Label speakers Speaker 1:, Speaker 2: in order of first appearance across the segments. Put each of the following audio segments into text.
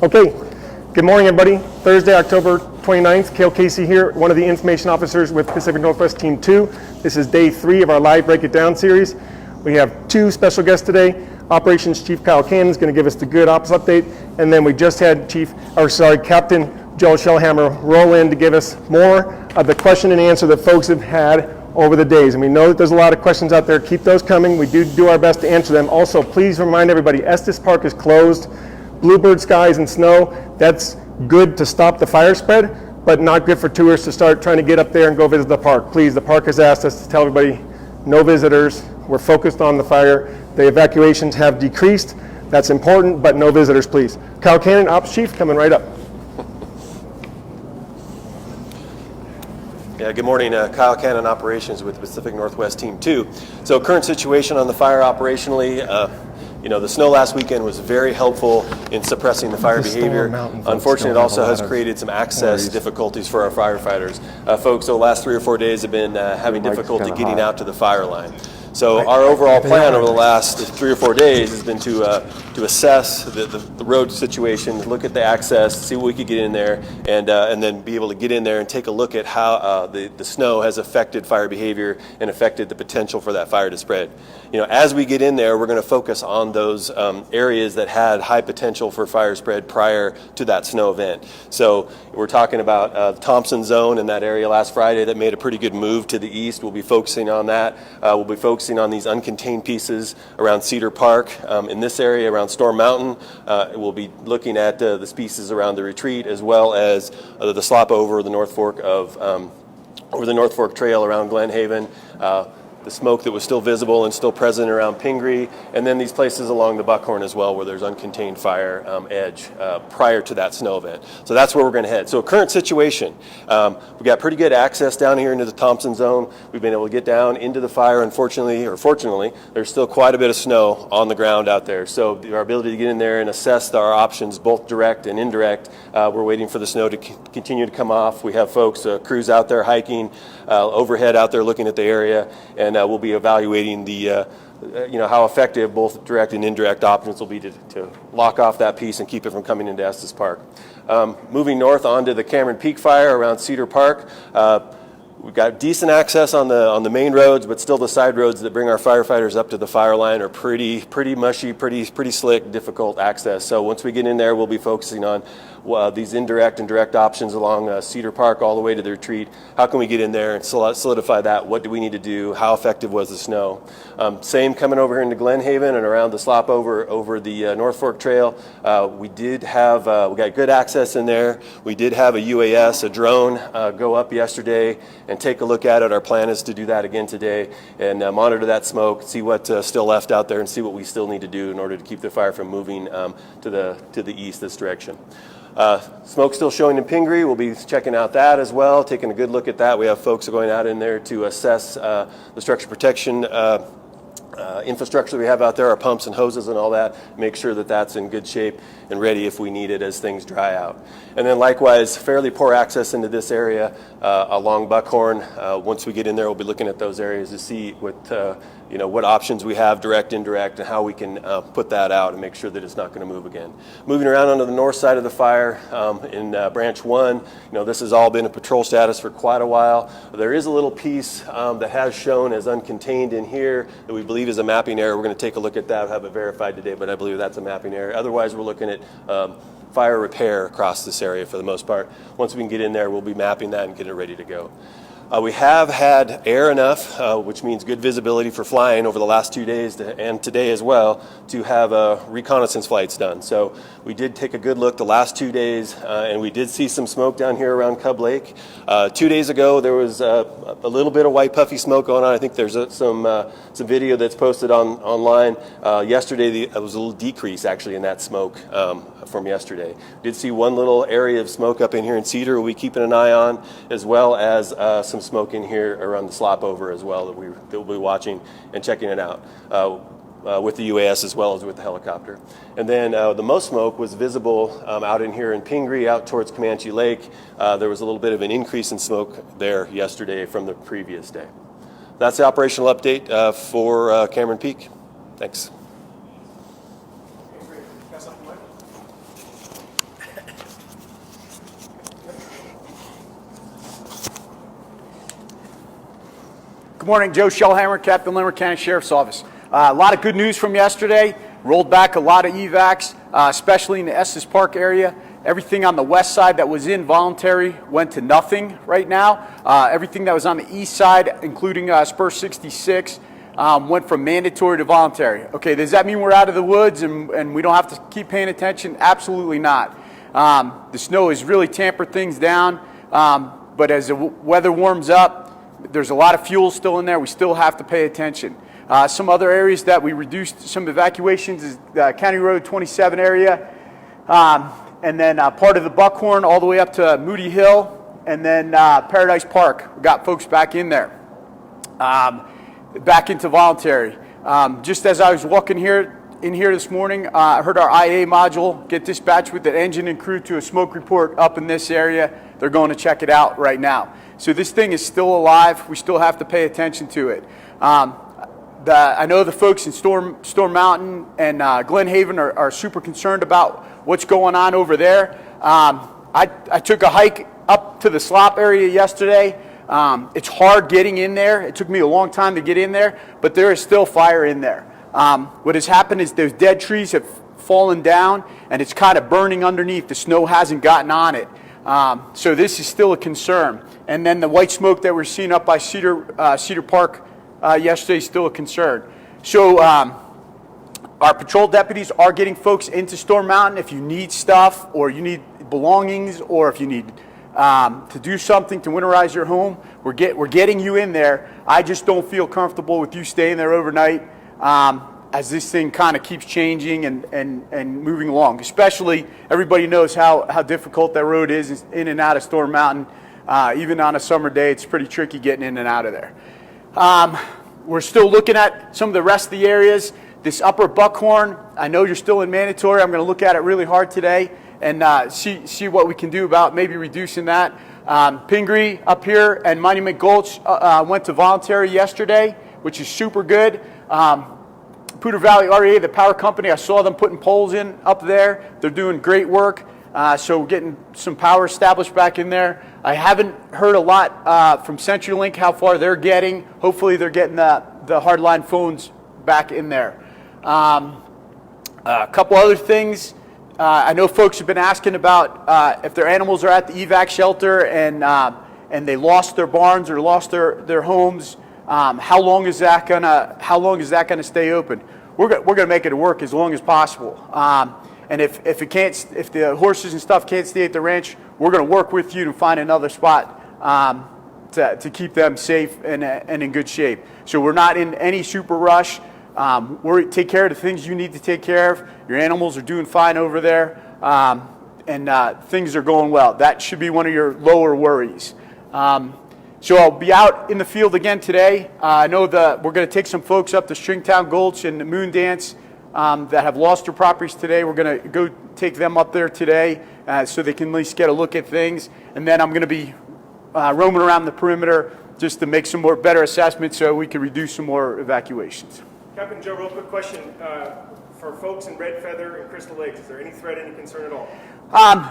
Speaker 1: Okay, good morning everybody. Thursday, October 29th, Cale Casey here, one of the information officers with Pacific Northwest Team 2. This is day 3 of our live Break It Down series. We have 2 special guests today. Operations Chief Kyle Cannon is going to give us the good ops update, and then we just had Captain Joe Shellhammer roll in to give us more of the question and answer that folks have had over the days. And we know that there's a lot of questions out there. Keep those coming. We do our best to answer them. Also, please remind everybody, Estes Park is closed. Bluebird skies and snow, that's good to stop the fire spread, but not good for tourists to start trying to get up there and go visit the park. Please, the park has asked us to tell everybody, no visitors. We're focused on the fire. The evacuations have decreased. That's important, but no visitors, please. Kyle Cannon, Ops Chief, coming right up.
Speaker 2: Yeah, good morning. Kyle Cannon, Operations with Pacific Northwest Team 2. So current situation on the fire operationally, the snow last weekend was very helpful in suppressing the fire behavior. Unfortunately, it also has created some access difficulties for our firefighters. Folks, the last 3 or 4 days have been having difficulty getting out to the fire line. So our overall plan over the last 3 or 4 days has been to assess the road situation, look at the access, see what we could get in there, and then be able to get in there and take a look at how the snow has affected fire behavior and affected the potential for that fire to spread. As we get in there, we're going to focus on those areas that had high potential for fire spread prior to that snow event. So we're talking about the Thompson zone in that area last Friday that made a pretty good move to the east. We'll be focusing on that. We'll be focusing on these uncontained pieces around Cedar Park. In this area around Storm Mountain, we'll be looking at the pieces around the retreat, as well as the slop over the North Fork over the North Fork Trail around Glen Haven. The smoke that was still visible and still present around Pingree, and then these places along the Buckhorn as well where there's uncontained fire edge prior to that snow event. So that's where we're going to head. So current situation, we've got pretty good access down here into the Thompson zone. We've been able to get down into the fire. Unfortunately, or fortunately, there's still quite a bit of snow on the ground out there. So our ability to get in there and assess our options, both direct and indirect, we're waiting for the snow to continue to come off. We have folks, crews out there hiking, overhead out there looking at the area, and we'll be evaluating the how effective both direct and indirect options will be to lock off that piece and keep it from coming into Estes Park. Moving north onto the Cameron Peak fire around Cedar Park. We've got decent access on the main roads, but still the side roads that bring our firefighters up to the fire line are pretty mushy, pretty slick, difficult access. So once we get in there, we'll be focusing on these indirect and direct options along Cedar Park all the way to the retreat. How can we get in there and solidify that? What do we need to do? How effective was the snow? Same coming over here into Glen Haven and around the slop over the North Fork Trail. We got good access in there. We did have a UAS, a drone, go up yesterday and take a look at it. Our plan is to do that again today and monitor that smoke, see what's still left out there, and see what we still need to do in order to keep the fire from moving to the east this direction. Smoke still showing in Pingree. We'll be checking out that as well, taking a good look at that. We have folks going out in there to assess the structure protection infrastructure we have out there, our pumps and hoses and all that, make sure that that's in good shape and ready if we need it as things dry out. And then likewise, fairly poor access into this area along Buckhorn. Once we get in there, we'll be looking at those areas to see what options we have, direct, indirect, and how we can put that out and make sure that it's not going to move again. Moving around onto the north side of the fire in Branch 1, this has all been in patrol status for quite a while. There is a little piece that has shown as uncontained in here that we believe is a mapping error. We're going to take a look at that, have it verified today, but I believe that's a mapping error. Otherwise, we're looking at fire repair across this area for the most part. Once we can get in there, we'll be mapping that and getting it ready to go. We have had air enough, which means good visibility for flying over the last 2 days and today as well, to have reconnaissance flights done. So we did take a good look the last 2 days, and we did see some smoke down here around Cub Lake. 2 days ago, there was a little bit of white puffy smoke going on. I think there's some video that's posted online. Yesterday, there was a little decrease actually in that smoke from yesterday. Did see one little area of smoke up in here in Cedar we'll be keeping an eye on, as well as some smoke in here around the slop over as well that we'll be watching and checking it out with the UAS as well as with the helicopter. And then the most smoke was visible out in here in Pingree, out towards Comanche Lake. There was a little bit of an increase in smoke there yesterday from the previous day. That's the operational update for Cameron Peak. Thanks.
Speaker 3: Good morning, Joe Shellhammer, Captain Larimer County Sheriff's Office. A lot of good news from yesterday. Rolled back a lot of evacs, especially in the Estes Park area. Everything on the west side that was involuntary went to nothing right now. Everything that was on the east side, including Spur 66, went from mandatory to voluntary. Okay, does that mean we're out of the woods and we don't have to keep paying attention? Absolutely not. The snow has really tampered things down, but as the weather warms up, there's a lot of fuel still in there. We still have to pay attention. Some other areas that we reduced some evacuations is County Road 27 area, and then part of the Buckhorn all the way up to Moody Hill, and then Paradise Park. We got folks back in there, back into voluntary. Just as I was walking in here this morning, I heard our IA module get dispatched with the engine and crew to a smoke report up in this area. They're going to check it out right now. So this thing is still alive. We still have to pay attention to it. I know the folks in Storm Mountain and Glen Haven are super concerned about what's going on over there. I took a hike up to the slop area yesterday. It's hard getting in there. It took me a long time to get in there, but there is still fire in there. What has happened is those dead trees have fallen down, and it's kind of burning underneath. The snow hasn't gotten on it. So this is still a concern. And then the white smoke that we're seeing up by Cedar Park yesterday is still a concern. So our patrol deputies are getting folks into Storm Mountain. If you need stuff or you need belongings or if you need to do something to winterize your home, we're getting you in there. I just don't feel comfortable with you staying there overnight as this thing kind of keeps changing and moving along. Especially, everybody knows how difficult that road is in and out of Storm Mountain. Even on a summer day, it's pretty tricky getting in and out of there. We're still looking at some of the rest of the areas. This upper Buckhorn, I know you're still in mandatory. I'm going to look at it really hard today and see what we can do about maybe reducing that. Pingree up here and Monument Gulch went to voluntary yesterday, which is super good. Poudre Valley REA, the power company, I saw them putting poles in up there. They're doing great work. So we're getting some power established back in there. I haven't heard a lot from CenturyLink how far they're getting. Hopefully they're getting the hardline phones back in there. A couple other things. I know folks have been asking about if their animals are at the evac shelter and they lost their barns or lost their homes. How long is that gonna stay open? We're gonna make it work as long as possible. And if the horses and stuff can't stay at the ranch, we're going to work with you to find another spot to keep them safe and in good shape. So we're not in any super rush. Take care of the things you need to take care of. Your animals are doing fine over there, and things are going well. That should be one of your lower worries. So I'll be out in the field again today. I know we're going to take some folks up to Stringtown Gulch and the Moon Dance that have lost their properties today. We're going to go take them up there today so they can at least get a look at things. And then I'm going to be roaming around the perimeter just to make some better assessments so we can reduce some more evacuations.
Speaker 1: Captain Joe, real quick question. For folks in Red Feather and Crystal Lakes, is there any threat, any concern at all?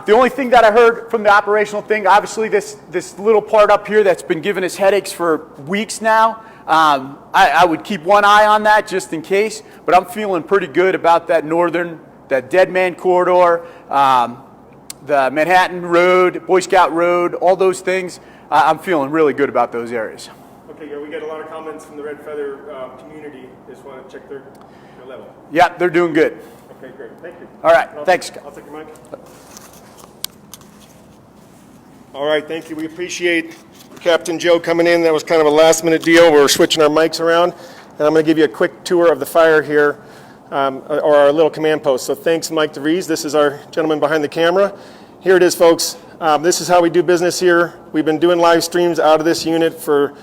Speaker 3: The only thing that I heard from the operational thing, obviously this little part up here that's been giving us headaches for weeks now, I would keep one eye on that just in case, but I'm feeling pretty good about that Dead Man Corridor, the Manhattan Road, Boy Scout Road, all those things. I'm feeling really good about those areas.
Speaker 1: Okay, yeah, we get a lot of comments from the Red Feather community. Just want to check their level.
Speaker 3: Yeah, they're doing good.
Speaker 1: Okay, great. Thank you.
Speaker 3: All right, thanks.
Speaker 1: I'll take your mic. All right, thank you. We appreciate Captain Joe coming in. That was kind of a last-minute deal. We're switching our mics around, and I'm going to give you a quick tour of the fire here, or our little command post. So thanks, Mike DeVries. This is our gentleman behind the camera. Here it is, folks. This is how we do business here. We've been doing live streams out of this unit for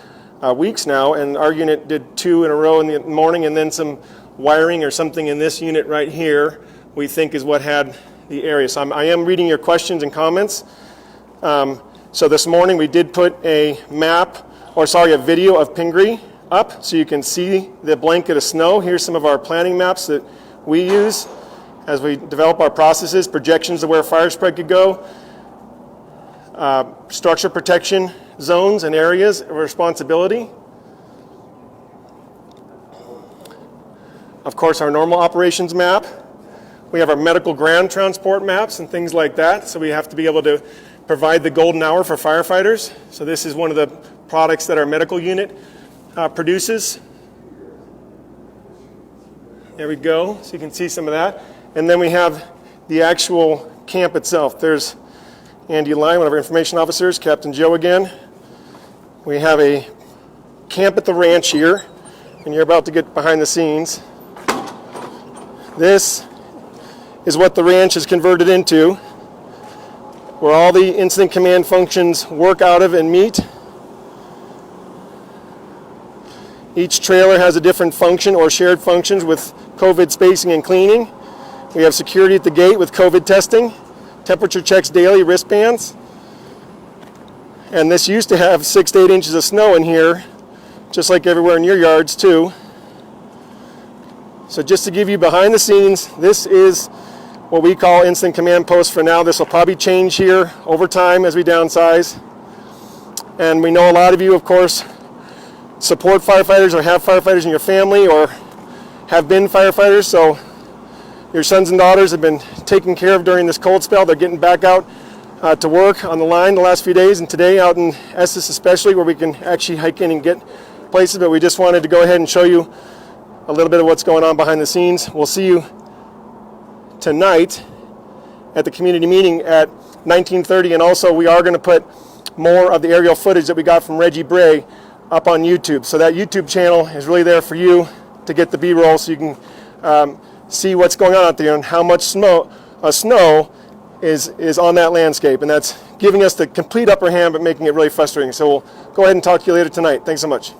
Speaker 1: weeks now, and our unit did 2 in a row in the morning, and then some wiring or something in this unit right here we think is what had the area. So I am reading your questions and comments. So this morning we did put a video of Pingree up so you can see the blanket of snow. Here's some of our planning maps that we use as we develop our processes, projections of where fire spread could go, structure protection zones and areas of responsibility. of course, our normal operations map. We have our medical ground transport maps and things like that, so we have to be able to provide the golden hour for firefighters. So this is one of the products that our medical unit produces. There we go, so you can see some of that. And then we have the actual camp itself. There's Andy Lyon, one of our information officers, Captain Joe again. We have a camp at the ranch here, and you're about to get behind the scenes. This is what the ranch is converted into, where all the incident command functions work out of and meet. Each trailer has a different function or shared functions with COVID spacing and cleaning. We have security at the gate with COVID testing, temperature checks daily, wristbands. And this used to have 6 to 8 inches of snow in here, just like everywhere in your yards too. So just to give you behind the scenes, this is what we call incident command post for now. This will probably change here over time as we downsize. And we know a lot of you, of course, support firefighters or have firefighters in your family or have been firefighters. So your sons and daughters have been taken care of during this cold spell. They're getting back out to work on the line the last few days, and today out in Estes especially, where we can actually hike in and get places. But we just wanted to go ahead and show you a little bit of what's going on behind the scenes. We'll see you tonight at the community meeting at 19:30, and also we are going to put more of the aerial footage that we got from Reggie Bray up on YouTube. So that YouTube channel is really there for you to get the B-roll, so you can see what's going on out there and how much snow is on that landscape, and that's giving us the complete upper hand but making it really frustrating. So we'll go ahead and talk to you later tonight. Thanks so much.